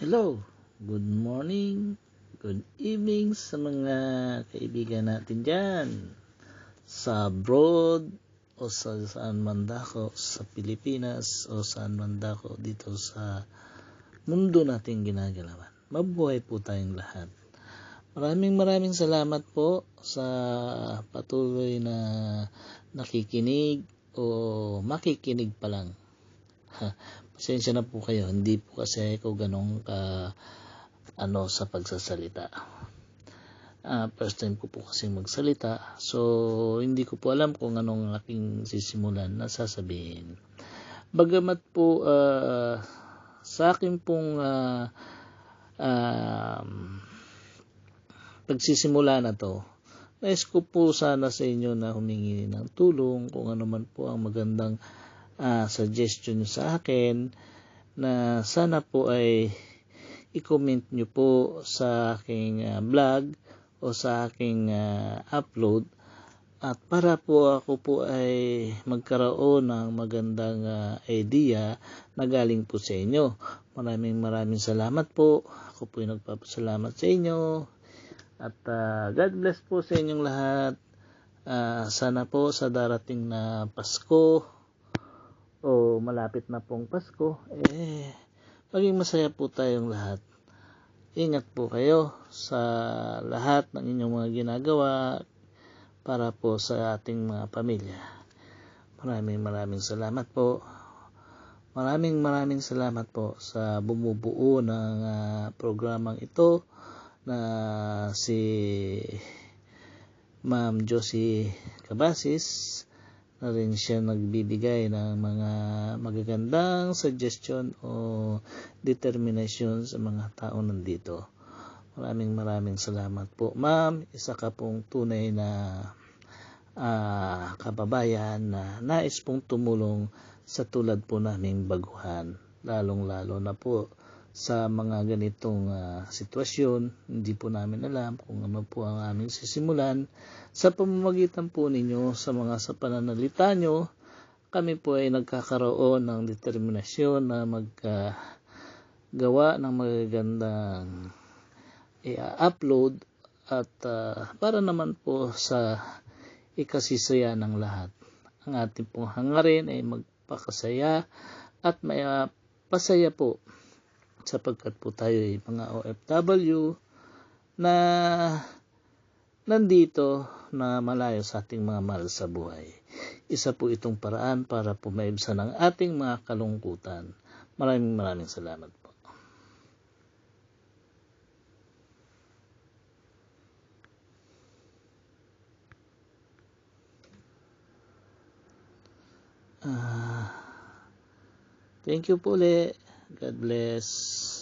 Hello, good morning, good evening sa mga kaibigan natin dyan sa abroad o sa saan man dako sa Pilipinas o saan man dako dito sa mundo nating ginagalawan. Mabuhay po tayong lahat. Maraming salamat po sa patuloy na nakikinig o makikinig pa lang. Pasensya na po kayo, hindi po kasi ako ganong sa pagsasalita. First time ko po kasi magsalita, so hindi ko po alam kung anong aking sisimulan na sasabihin. Bagamat po sa akin pong pagsisimula na to, nais ko po sana sa inyo na humingi ng tulong kung ano man po ang magandang suggestion sa akin, na sana po ay i-comment nyo po sa aking vlog o sa aking upload, at para po ako po ay magkaroon ng magandang idea na galing po sa inyo. Maraming salamat po. Ako po ay nagpapasalamat sa inyo, at God bless po sa inyong lahat. Sana po sa darating na Pasko o malapit na pong Pasko, maging masaya po tayong lahat. Ingat po kayo sa lahat ng inyong mga ginagawa para po sa ating mga pamilya. Maraming salamat po. Maraming salamat po sa bumubuo ng programang ito na si Ma'am Josie Cabasis, na rin siya nagbibigay ng mga magagandang suggestion o determinasyon sa mga tao nandito. Maraming salamat po, ma'am. Isa ka pong tunay na kababayan na nais pong tumulong sa tulad po naming baguhan, lalong-lalo na po sa mga ganitong sitwasyon. Hindi po namin alam kung ano po ang aming sisimulan. Sa pamamagitan po ninyo sa pananalita nyo, kami po ay nagkakaroon ng determinasyon na maggawa ng magagandang i-upload, at para naman po sa ikasisaya ng lahat. Ang ating pong hangarin ay magpakasaya at may pasaya po, sapagkat po tayo ay mga OFW na nandito na malayo sa ating mga mahal sa buhay. Isa po itong paraan para po maibsan ang ating mga kalungkutan. Maraming salamat po. Thank you po ulit. God bless.